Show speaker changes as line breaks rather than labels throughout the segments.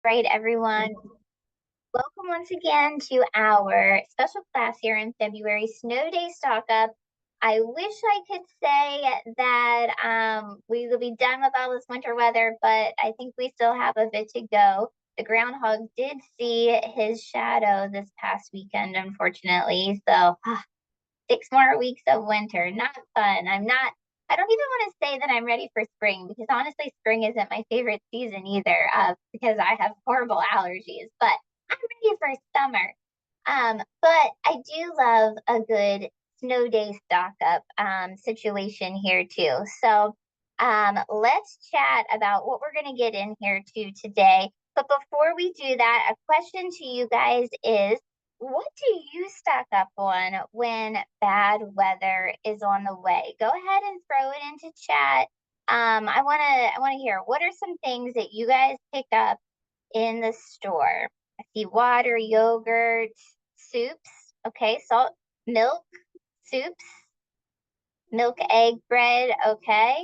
right, everyone? Welcome once again to our special class here in February, Snow Day Stock Up. I wish I could say that we will be done with all this winter weather, but I think we still have a bit to go. The groundhog did see his shadow this past weekend, unfortunately. So 6 more weeks of winter. Not fun. I don't even want to say that I'm ready for spring because honestly, spring isn't my favorite season either, because I have horrible allergies, but I'm ready for summer. But I do love a good snow day stock up situation here too. So let's chat about what we're going to get in here to today. But before we do that, a question to you guys is, what do you stock up on when bad weather is on the way? Go ahead and throw it into chat. I wanna hear, what are some things that you guys pick up in the store? I see water, yogurt, soups. Okay, salt, milk, soups, milk, egg, bread. Okay,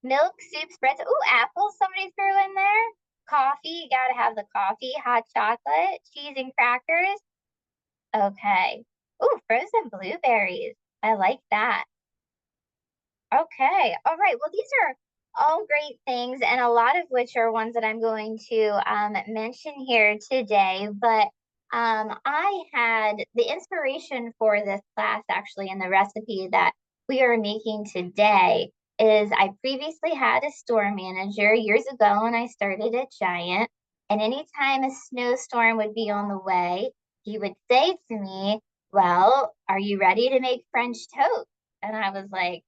milk, soups, breads. Ooh, apples. Somebody threw in there. Coffee. You gotta have the coffee. Hot chocolate, cheese and crackers. Okay. Ooh, frozen blueberries. I like that. Okay. All right. Well, these are all great things, and a lot of which are ones that I'm going to mention here today. But I had the inspiration for this class actually, and the recipe that we are making today is I previously had a store manager years ago when I started at Giant, and anytime a snowstorm would be on the way, he would say to me, "Well, are you ready to make French toast?" And I was like,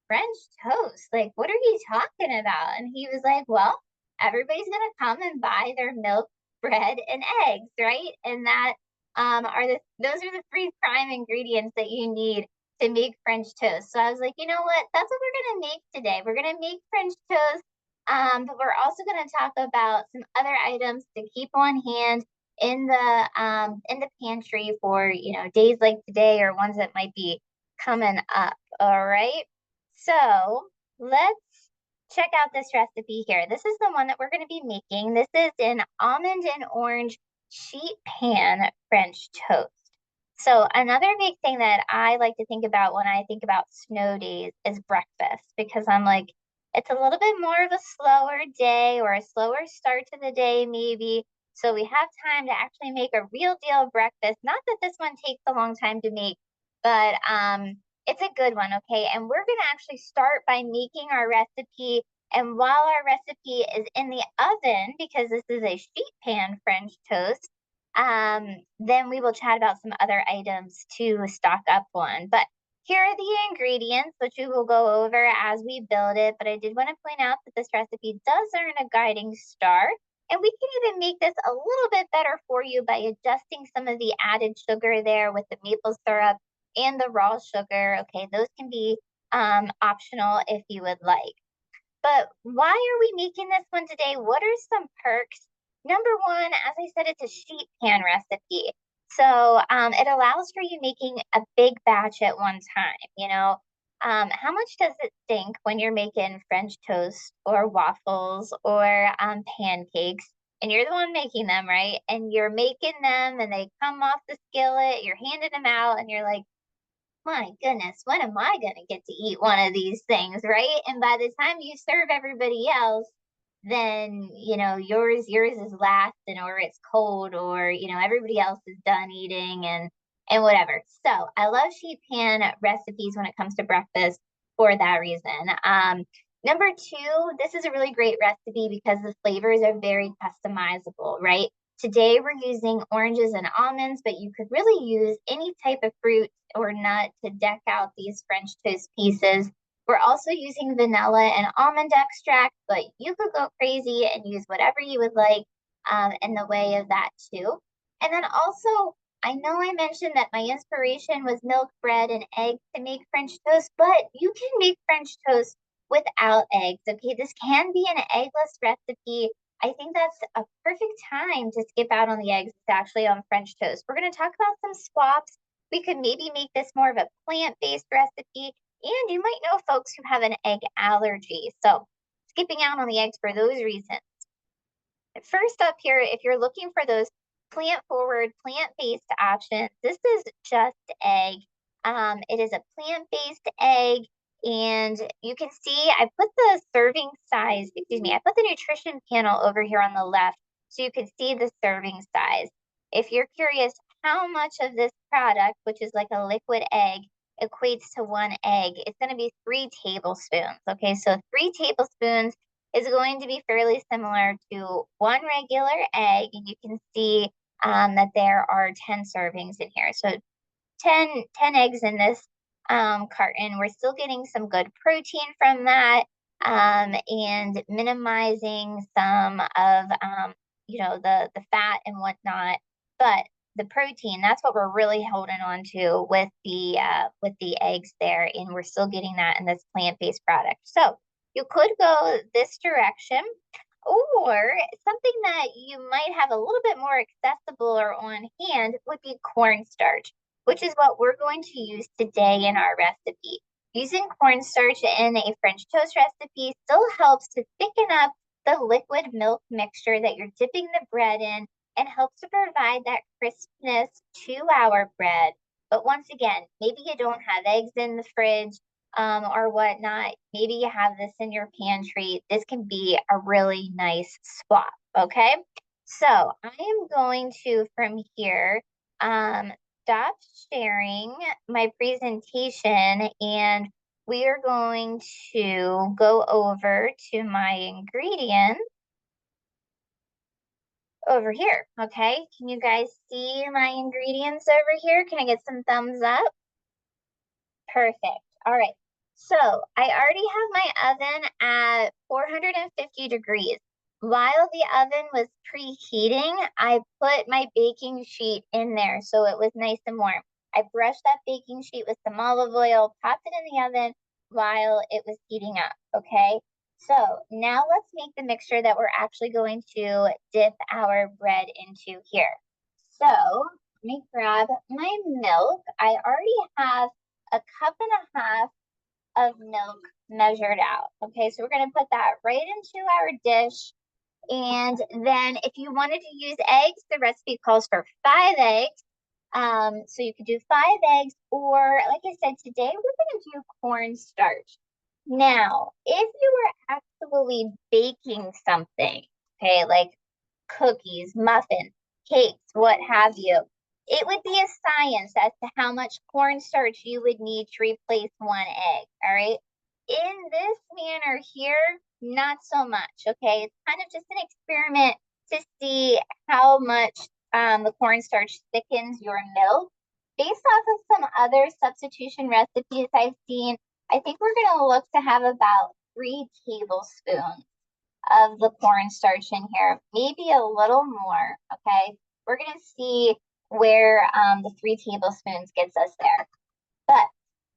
French toast? Like, what are you talking about? And he was like, well, everybody's gonna come and buy their milk, bread, and eggs, right? And that are those are the three prime ingredients that you need to make French toast. So I was like, you know what? That's what we're gonna make today. We're gonna make French toast. But we're also gonna talk about some other items to keep on hand in the pantry for days like today or ones that might be coming up. All right. So let's check out this recipe here. This is the one that we're going to be making. This is an almond and orange sheet pan French toast. So another big thing that I like to think about when I think about snow days is breakfast, because I'm like, it's a little bit more of a slower day or a slower start to the day, maybe. So we have time to actually make a real deal breakfast. Not that this one takes a long time to make, but it's a good one, okay? And we're gonna actually start by making our recipe. And while our recipe is in the oven, because this is a sheet pan French toast, then we will chat about some other items to stock up on. But here are the ingredients, which we will go over as we build it. But I did want to point out that this recipe does earn a guiding star. And we can even make this a little bit better for you by adjusting some of the added sugar there with the maple syrup and the raw sugar. Okay, those can be optional if you would like. But why are we making this one today? What are some perks? Number one, as I said, it's a sheet pan recipe. So it allows for you making a big batch at one time. How much does it stink when you're making French toast or waffles or pancakes? And you're the one making them, right? And you're making them and they come off the skillet, you're handing them out, and you're like, my goodness, when am I going to get to eat one of these things, right? And by the time you serve everybody else, then, yours is last and or it's cold or, everybody else is done eating and whatever. So I love sheet pan recipes when it comes to breakfast for that reason. Number two, this is a really great recipe because the flavors are very customizable, right? Today we're using oranges and almonds, but you could really use any type of fruit or nut to deck out these French toast pieces. We're also using vanilla and almond extract, but you could go crazy and use whatever you would like in the way of that too. And then also, I know I mentioned that my inspiration was milk, bread, and eggs to make French toast, but you can make French toast without eggs. Okay, this can be an eggless recipe. I think that's a perfect time to skip out on the eggs. It's actually on French toast. We're going to talk about some swaps. We could maybe make this more of a plant-based recipe. And you might know folks who have an egg allergy. So skipping out on the eggs for those reasons. First up here, if you're looking for those plant-forward, plant-based options, this is just egg. It is a plant-based egg, and you can see I put the serving size, excuse me, I put the nutrition panel over here on the left so you can see the serving size. If you're curious how much of this product, which is like a liquid egg, equates to one egg, it's going to be 3 tablespoons. Okay, so 3 tablespoons is going to be fairly similar to one regular egg. And you can see that there are 10 servings in here. So 10 eggs in this carton. We're still getting some good protein from that and minimizing some of, the fat and whatnot. But the protein, that's what we're really holding on to with the eggs there. And we're still getting that in this plant-based product. So you could go this direction, or something that you might have a little bit more accessible or on hand would be cornstarch, which is what we're going to use today in our recipe. Using cornstarch in a French toast recipe still helps to thicken up the liquid milk mixture that you're dipping the bread in and helps to provide that crispness to our bread. But once again, maybe you don't have eggs in the fridge or whatnot. Maybe you have this in your pantry. This can be a really nice swap. Okay. So I am going to, from here, stop sharing my presentation and we are going to go over to my ingredients over here. Okay. Can you guys see my ingredients over here? Can I get some thumbs up? Perfect. All right. So I already have my oven at 450 degrees. While the oven was preheating, I put my baking sheet in there so it was nice and warm. I brushed that baking sheet with some olive oil, popped it in the oven while it was heating up. Okay. So now let's make the mixture that we're actually going to dip our bread into here. So let me grab my milk. I already have a cup and a half of milk measured out. Okay, so we're going to put that right into our dish. And then if you wanted to use eggs, the recipe calls for 5 eggs. So you could do 5 eggs, or like I said, today we're going to do cornstarch. Now, if you were actually baking something, okay, like cookies, muffins, cakes, what have you, it would be a science as to how much cornstarch you would need to replace one egg. All right. In this manner here, not so much. Okay. It's kind of just an experiment to see how much the cornstarch thickens your milk. Based off of some other substitution recipes I've seen, I think we're going to look to have about 3 tablespoons of the cornstarch in here, maybe a little more. Okay. We're going to see where the 3 tablespoons gets us there. But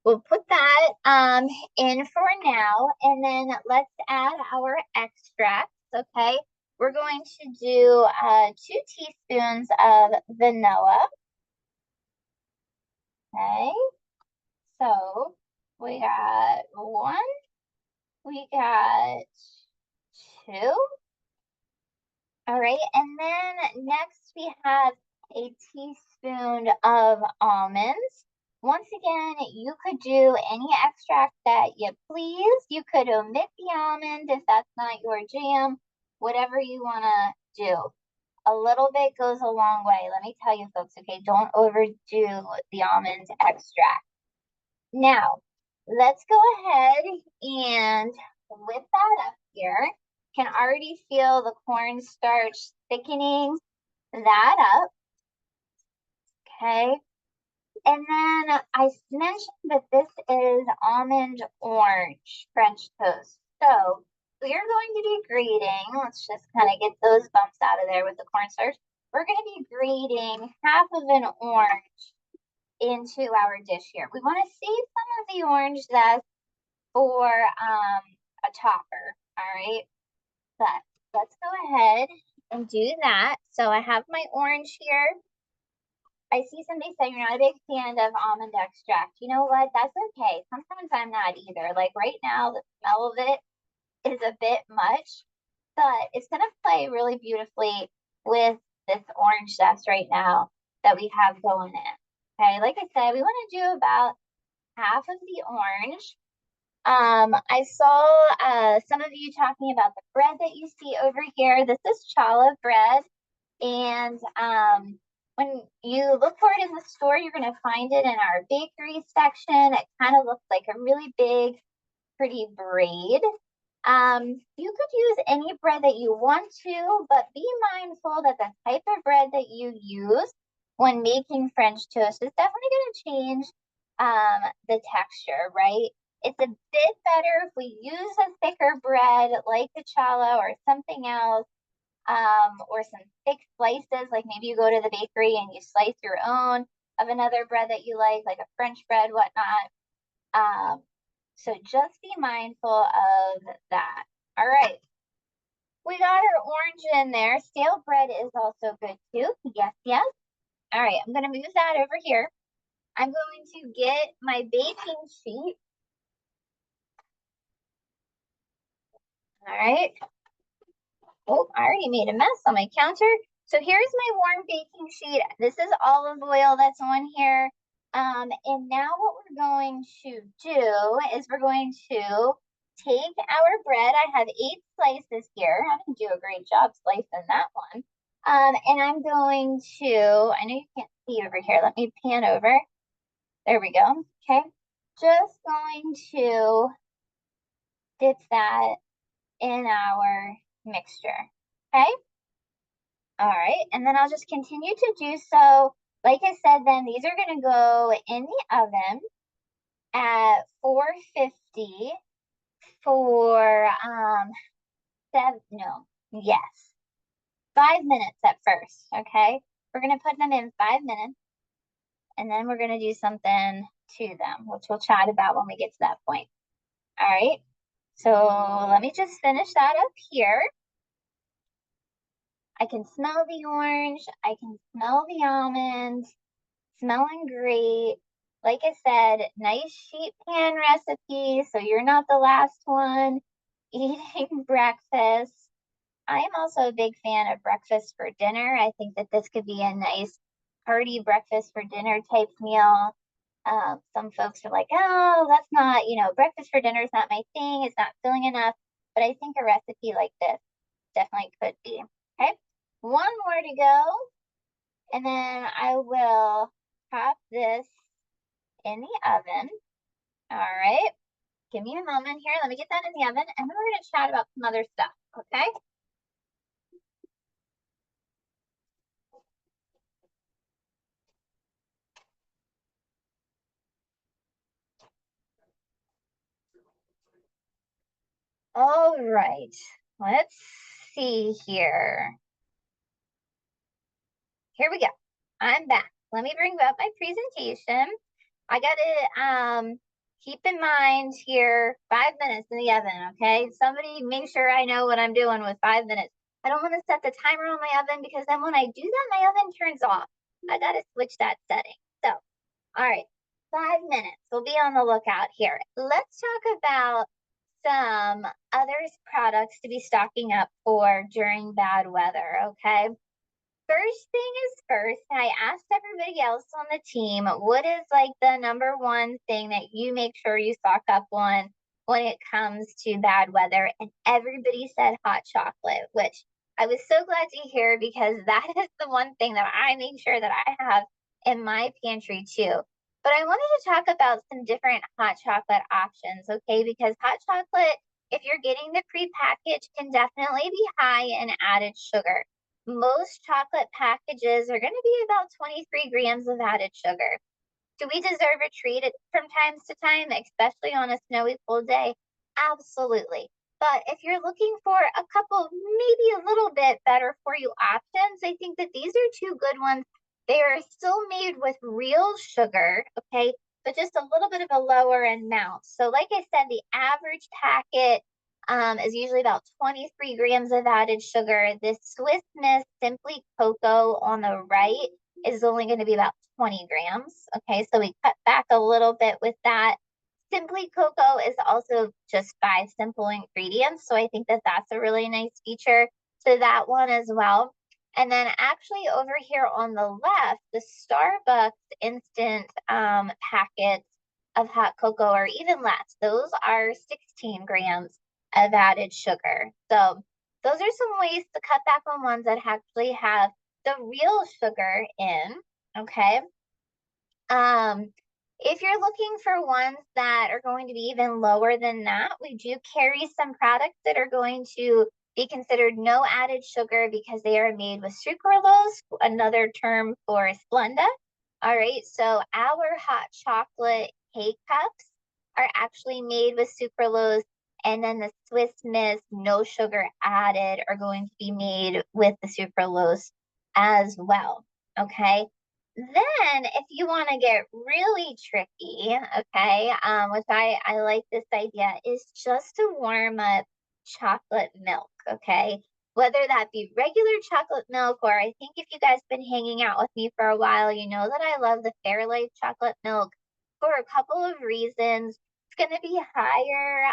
we'll put that in for now, and then let's add our extracts. Okay. We're going to do 2 teaspoons of vanilla. Okay. So we got 1, we got 2. All right, and then next we have a teaspoon of almonds. Once again, you could do any extract that you please. You could omit the almond if that's not your jam, whatever you want to do. A little bit goes a long way. Let me tell you folks, okay, don't overdo the almond extract. Now, let's go ahead and whip that up here. Can already feel the cornstarch thickening that up. Okay. And then I mentioned that this is almond orange French toast. So we are going to be grating. Let's just kind of get those bumps out of there with the cornstarch. We're going to be grating half of an orange into our dish here. We want to save some of the orange zest for a topper. All right. But let's go ahead and do that. So I have my orange here. I see somebody saying you're not a big fan of almond extract. You know what? That's okay. Sometimes I'm not either. Like right now, the smell of it is a bit much. but it's going to play really beautifully with this orange zest right now that we have going in. Okay, like I said, we want to do about half of the orange. I saw some of you talking about the bread that you see over here. This is challah bread. And when you look for it in the store, you're going to find it in our bakery section. It kind of looks like a really big, pretty braid. You could use any bread that you want to, but be mindful that the type of bread that you use when making French toast is definitely going to change the texture, right? It's a bit better if we use a thicker bread like the challah or something else, or some thick slices, like maybe you go to the bakery and you slice your own of another bread that you like a French bread, whatnot. So just be mindful of that. All right. We got our orange in there. Stale bread is also good too. Yes, yes. All right, I'm gonna move that over here. I'm going to get my baking sheet. All right. Oh, I already made a mess on my counter. So here's my warm baking sheet. This is olive oil that's on here. And now what we're going to do is we're going to take our bread. I have 8 slices here. I didn't do a great job slicing that one. And I'm going to, I know you can't see over here. Let me pan over. There we go. Okay. Just going to dip that in our mixture. Okay. All right. And then I'll just continue to do so. Like I said, then these are going to go in the oven at 450 for 5 minutes at first. Okay. We're going to put them in 5 minutes and then we're going to do something to them, which we'll chat about when we get to that point. All right. So let me just finish that up here. I can smell the orange. I can smell the almonds. Smelling great. Like I said, nice sheet pan recipe, so you're not the last one eating breakfast. I am also a big fan of breakfast for dinner. I think that this could be a nice hearty breakfast for dinner type meal. Some folks are like, oh, that's not, breakfast for dinner is not my thing. It's not filling enough. But I think a recipe like this definitely could be. Okay, one more to go. And then I will pop this in the oven. All right. Give me a moment here. Let me get that in the oven. And then we're going to chat about some other stuff. Okay. All right. Let's see here. Here we go. I'm back. Let me bring up my presentation. I got to keep in mind here 5 minutes in the oven, okay? Somebody make sure I know what I'm doing with 5 minutes. I don't want to set the timer on my oven because then when I do that, my oven turns off. I got to switch that setting. So, all right, 5 minutes. We'll be on the lookout here. Let's talk about some other products to be stocking up for during bad weather, okay? First thing is first, I asked everybody else on the team, what is like the number one thing that you make sure you stock up on when it comes to bad weather? And everybody said hot chocolate, which I was so glad to hear because that is the one thing that I make sure that I have in my pantry too. But I wanted to talk about some different hot chocolate options, okay? Because hot chocolate, if you're getting the prepackaged, can definitely be high in added sugar. Most chocolate packages are going to be about 23 grams of added sugar. Do we deserve a treat from time to time, especially on a snowy, cold day? Absolutely. But if you're looking for a couple, maybe a little bit better for you options, I think that these are two good ones. They are still made with real sugar, okay, but just a little bit of a lower amount. So like I said, the average packet is usually about 23 grams of added sugar. This Swiss Miss Simply Cocoa on the right is only going to be about 20 grams. Okay, so we cut back a little bit with that. Simply Cocoa is also just 5 simple ingredients. So I think that that's a really nice feature to that one as well. And then actually over here on the left, the Starbucks instant packets of hot cocoa are even less. Those are 16 grams of added sugar. So those are some ways to cut back on ones that actually have the real sugar in. Okay. Um, if you're looking for ones that are going to be even lower than that, we do carry some products that are going to be considered no added sugar because they are made with sucralose, another term for Splenda. All right, so our hot chocolate K-Cups are actually made with sucralose, and then the Swiss Miss no sugar added are going to be made with the sucralose as well. Okay. Then, if you want to get really tricky, okay, which I like this idea, is just to warm up chocolate milk, okay? Whether that be regular chocolate milk, or I think if you guys been hanging out with me for a while, you know that I love the Fairlife chocolate milk for a couple of reasons. It's going to be higher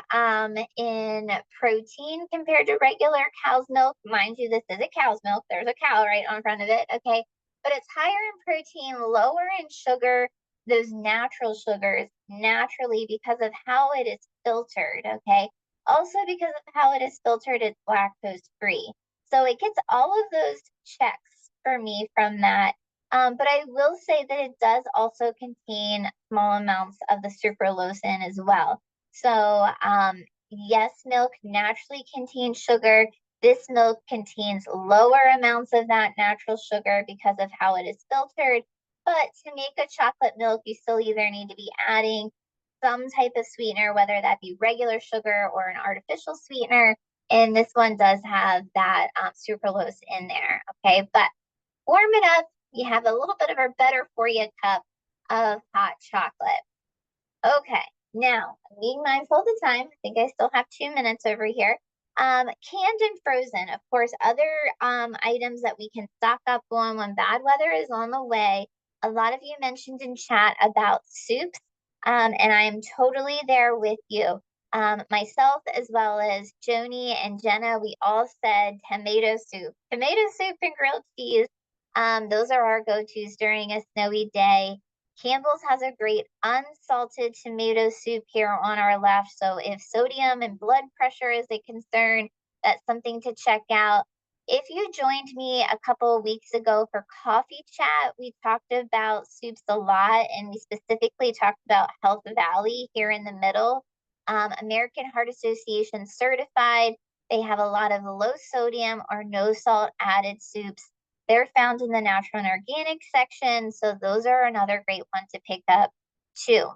in protein compared to regular cow's milk. Mind you, this is a cow's milk. There's a cow right on front of it, okay? But it's higher in protein, lower in sugar, those natural sugars, naturally because of how it is filtered, okay? Also because of how it is filtered, it's lactose free. So it gets all of those checks for me from that. But I will say that it does also contain small amounts of the sucralose in as well. So yes, milk naturally contains sugar. This milk contains lower amounts of that natural sugar because of how it is filtered. But to make a chocolate milk, you still either need to be adding some type of sweetener, whether that be regular sugar or an artificial sweetener. And this one does have that sucralose in there. Okay, but warm it up. You have a little bit of a better for you cup of hot chocolate. Okay, now being mindful of the time, I think I still have 2 minutes over here. Canned and frozen, of course, other items that we can stock up on when bad weather is on the way. A lot of you mentioned in chat about soups, and I am totally there with you. Myself, as well as Joni and Jenna, we all said tomato soup. Tomato soup and grilled cheese. Those are our go-tos during a snowy day. Campbell's has a great unsalted tomato soup here on our left. So if sodium and blood pressure is a concern, that's something to check out. If you joined me a couple of weeks ago for coffee chat, we talked about soups a lot, and we specifically talked about Health Valley here in the middle. American Heart Association certified. They have a lot of low sodium or no salt added soups. They're found in the natural and organic section. So those are another great one to pick up too.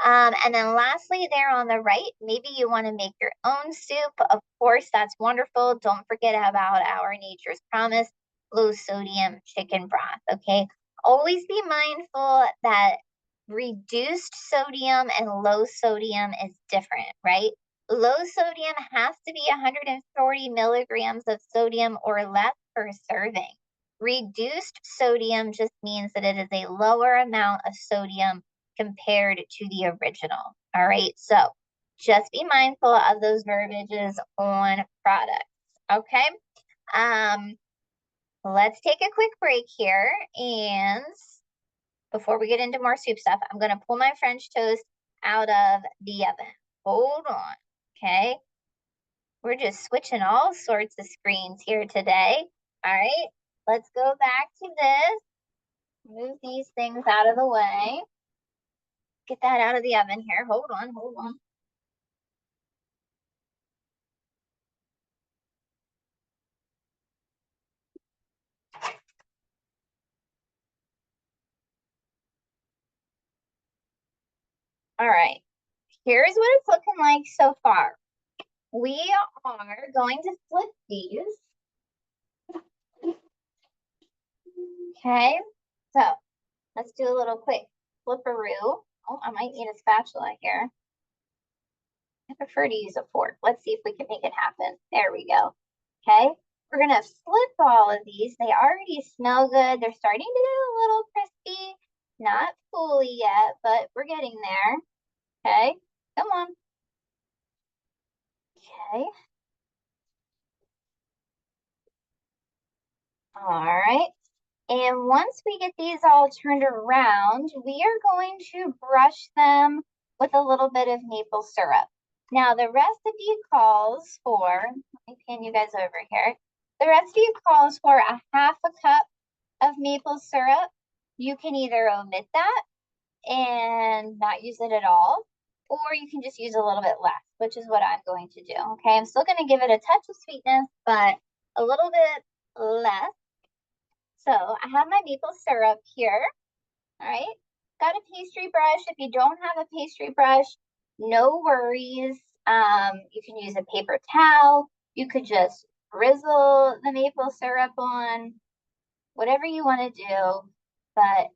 And then lastly, there on the right, maybe you want to make your own soup. Of course, that's wonderful. Don't forget about our Nature's Promise low sodium chicken broth. Okay. Always be mindful that reduced sodium and low sodium is different, right? Low sodium has to be 140 milligrams of sodium or less per serving. Reduced sodium just means that it is a lower amount of sodium compared to the original. All right, so just be mindful of those verbiages on products. Okay, let's take a quick break here, and before we get into more soup stuff, I'm gonna pull my French toast out of the oven. Hold on, okay? We're just switching all sorts of screens here today. All right, let's go back to this. Move these things out of the way. Get that out of the oven here. Hold on, hold on. All right, here's what it's looking like so far. We are going to flip these. Okay, so let's do a little quick flipperoo. Oh, I might need a spatula here. I prefer to use a fork. Let's see if we can make it happen. There we go. Okay, we're gonna flip all of these. They already smell good. They're starting to get a little crispy. Not fully yet, but we're getting there. Okay, Come on. Okay. All right. And once we get these all turned around, we are going to brush them with a little bit of maple syrup. Now, the recipe calls for, let me pan you guys over here. The recipe calls for a half a cup of maple syrup. You can either omit that and not use it at all, or you can just use a little bit less, which is what I'm going to do. Okay, I'm still going to give it a touch of sweetness, but a little bit less. So I have my maple syrup here. All right, got a pastry brush. If you don't have a pastry brush, no worries. You can use a paper towel. You could just drizzle the maple syrup on, whatever you want to do. But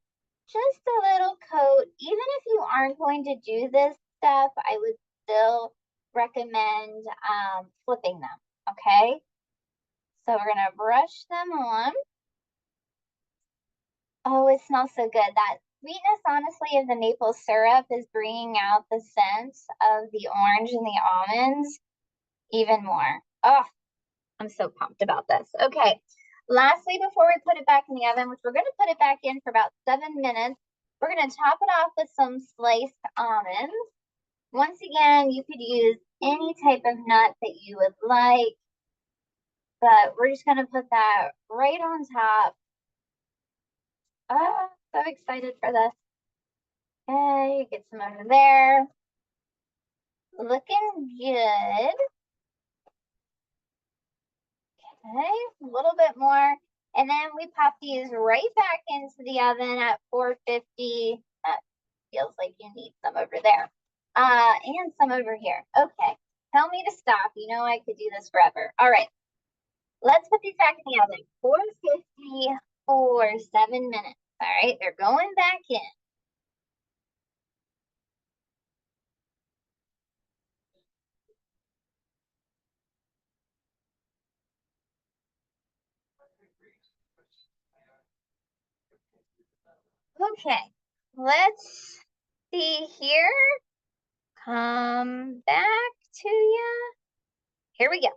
just a little coat. Even if you aren't going to do this step, I would still recommend flipping them. Okay, so we're gonna brush them on. Oh, it smells so good. That sweetness, honestly, of the maple syrup is bringing out the scent of the orange and the almonds even more. Oh, I'm so pumped about this. Okay. Lastly, before we put it back in the oven, which we're going to put it back in for about 7 minutes, we're going to top it off with some sliced almonds. Once again, you could use any type of nut that you would like, but we're just going to put that right on top. Oh, so excited for this. Okay, get some over there. Looking good. Okay, a little bit more. And then we pop these right back into the oven at 450. That feels like you need some over there. And some over here. Okay, tell me to stop. You know I could do this forever. All right, let's put these back in the oven. 450 for 7 minutes. All right, they're going back in. Okay, let's see here. Come back to you. Here we go.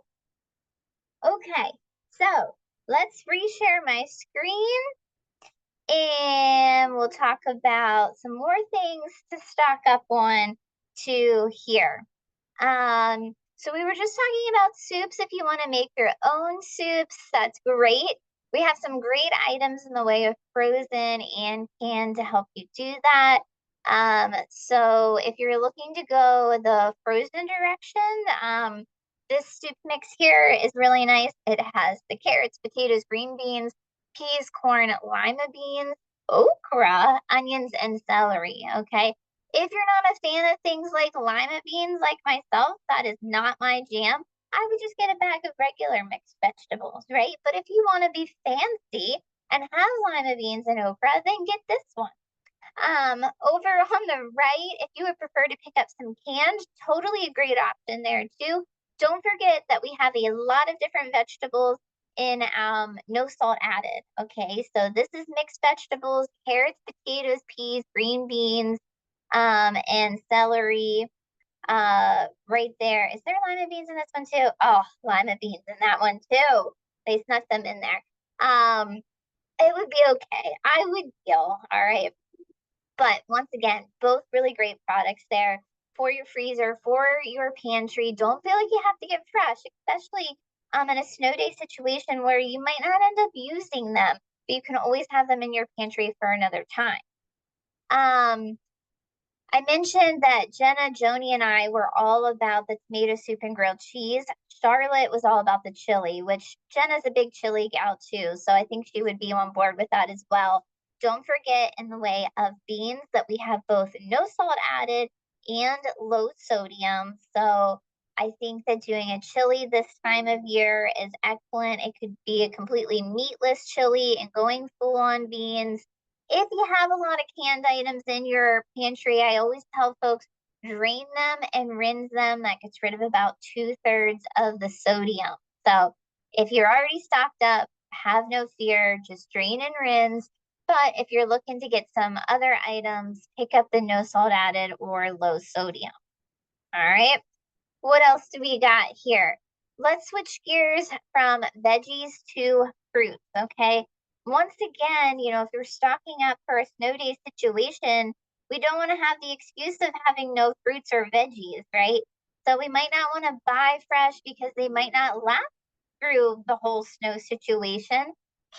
Okay, so let's reshare my screen and we'll talk about some more things to stock up on to here. So we were just talking about soups. If you want to make your own soups, that's great. We have some great items in the way of frozen and canned to help you do that. So if you're looking to go the frozen direction, this soup mix here is really nice. It has the carrots, potatoes, green beans, peas, corn, lima beans, okra, onions, and celery. Okay. If you're not a fan of things like lima beans, like myself, that is not my jam. I would just get a bag of regular mixed vegetables, right? But if you want to be fancy and have lima beans and okra, then get this one. Over on the right, if you would prefer to pick up some canned, totally a great option there too. Don't forget that we have a lot of different vegetables in no salt added. Okay, so this is mixed vegetables, carrots, potatoes, peas, green beans, and celery. Right there. Is there lima beans in this one too? Oh, lima beans in that one too. They snuck them in there. It would be okay. I would deal. All right. But once again, both really great products there for your freezer, for your pantry. Don't feel like you have to get fresh, especially in a snow day situation where you might not end up using them, but you can always have them in your pantry for another time. Um, I mentioned that Jenna, Joni, and I were all about the tomato soup and grilled cheese. Charlotte was all about the chili, which Jenna's a big chili gal too, so I think she would be on board with that as well. Don't forget, in the way of beans, that we have both no salt added and low sodium. So I think that doing a chili this time of year is excellent. It could be a completely meatless chili and going full on beans. If you have a lot of canned items in your pantry, I always tell folks drain them and rinse them. That gets rid of about 2/3 of the sodium. So if you're already stocked up, have no fear, just drain and rinse. But if you're looking to get some other items, pick up the no salt added or low sodium. All right. What else do we got here? Let's switch gears from veggies to fruits, okay? Once again, if you're stocking up for a snow day situation, we don't want to have the excuse of having no fruits or veggies, right? So we might not want to buy fresh because they might not last through the whole snow situation.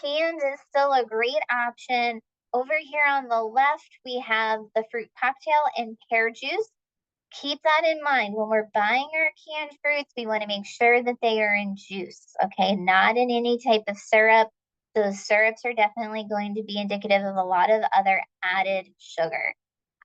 Canned is still a great option. Over here on the left, we have the fruit cocktail and pear juice. Keep that in mind when we're buying our canned fruits. We want to make sure that they are in juice, okay, not in any type of syrup. Those syrups are definitely going to be indicative of a lot of other added sugar.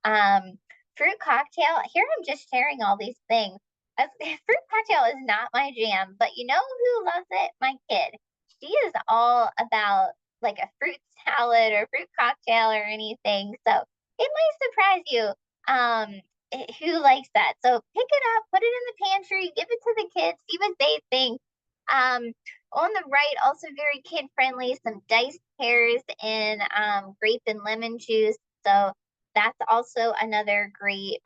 Um, Fruit cocktail, here I'm just sharing all these things. Fruit cocktail is not my jam, but you know who loves it? My kid. She is all about like a fruit salad or fruit cocktail or anything. So it might surprise you who likes that. So pick it up, put it in the pantry, give it to the kids, see what they think. On the right, also very kid friendly, some diced pears in grape and lemon juice. So that's also another great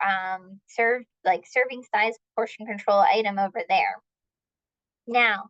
serving size portion control item over there. Now,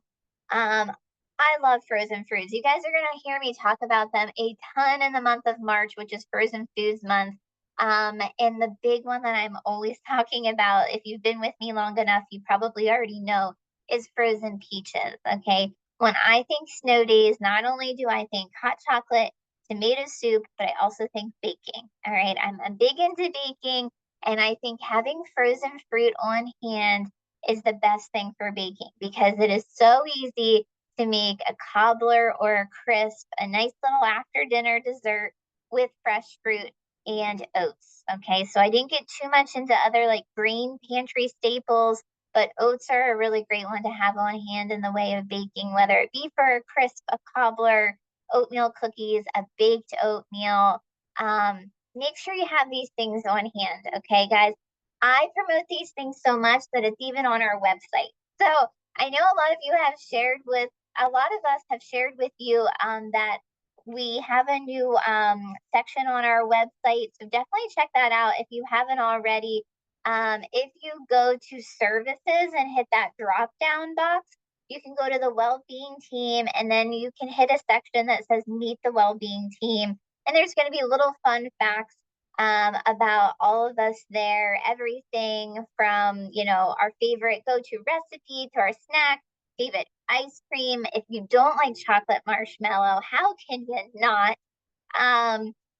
I love frozen foods. You guys are gonna hear me talk about them a ton in the month of March, which is Frozen Foods Month. And the big one that I'm always talking about, if you've been with me long enough, you probably already know, is frozen peaches. Okay. When I think snow days, not only do I think hot chocolate, tomato soup, but I also think baking. All right. I'm big into baking, and I think having frozen fruit on hand is the best thing for baking because it is so easy to make a cobbler or a crisp, a nice little after dinner dessert with fresh fruit and oats. Okay, so I didn't get too much into other like green pantry staples, but oats are a really great one to have on hand in the way of baking, whether it be for a crisp, a cobbler, oatmeal cookies, a baked oatmeal. Make sure you have these things on hand. Okay, guys. I promote these things so much that it's even on our website. So I know a lot of you have shared with, a lot of us have shared with you that we have a new section on our website. So definitely check that out if you haven't already. If you go to services and hit that drop down box, you can go to the well-being team, and then you can hit a section that says meet the well-being team. And there's going to be little fun facts about all of us there, everything from, our favorite go-to recipe to our snack, favorite ice cream. If you don't like chocolate marshmallow, how can you not?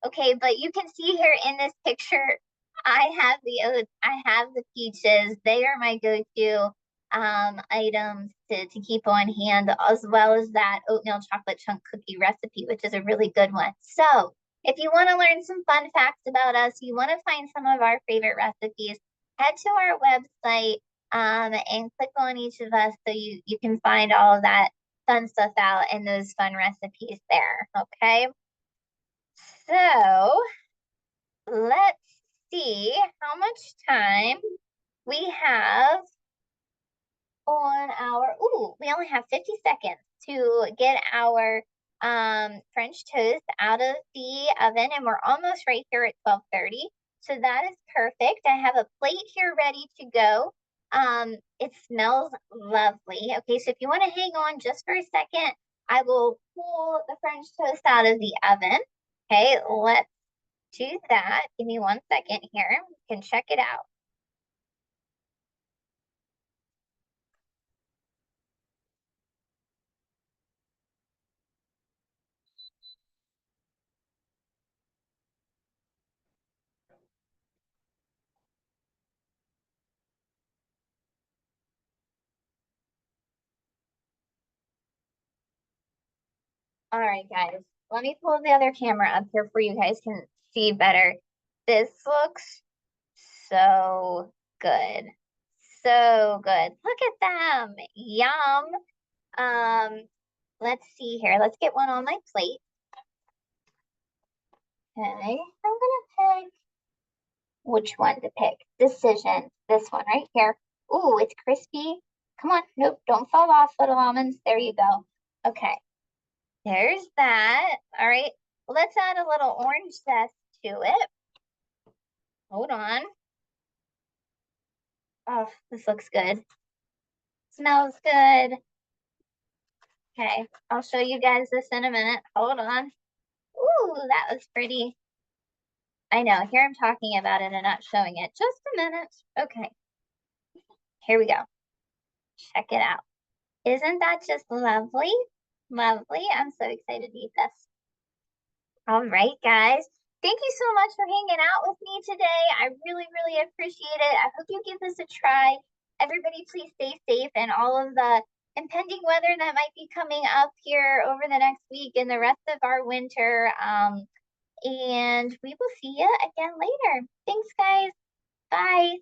Okay, but you can see here in this picture, I have the oats, I have the peaches. They are my go-to items to keep on hand, as well as that oatmeal chocolate chunk cookie recipe, which is a really good one. So if you want to learn some fun facts about us, you want to find some of our favorite recipes, head to our website and click on each of us so you can find all of that fun stuff out and those fun recipes there. Okay. So let's see how much time we have on we only have 50 seconds to get our French toast out of the oven, and we're almost right here at 12:30. So that is perfect. I have a plate here ready to go. It smells lovely. Okay, so if you want to hang on just for a second, I will pull the French toast out of the oven. Okay, let's do that. Give me 1 second here. You can check it out. All right, guys. Let me pull the other camera up here for you guys can see better. This looks so good. So good. Look at them. Yum. Um, let's see here. Let's get one on my plate. Okay. I'm gonna pick which one to pick. Decision. This one right here. Ooh, it's crispy. Come on. Nope, don't fall off, little almonds. There you go. Okay. There's that. All right. Let's add a little orange zest to it. Hold on. Oh, this looks good. Smells good. Okay, I'll show you guys this in a minute. Hold on. Ooh, that was pretty. I know, here I'm talking about it and not showing it. Just a minute. Okay, here we go. Check it out. Isn't that just lovely? Lovely. I'm so excited to eat this. All right, guys. Thank you so much for hanging out with me today. I really, really appreciate it. I hope you give this a try. Everybody, please stay safe and all of the impending weather that might be coming up here over the next week and the rest of our winter. And we will see you again later. Thanks, guys. Bye.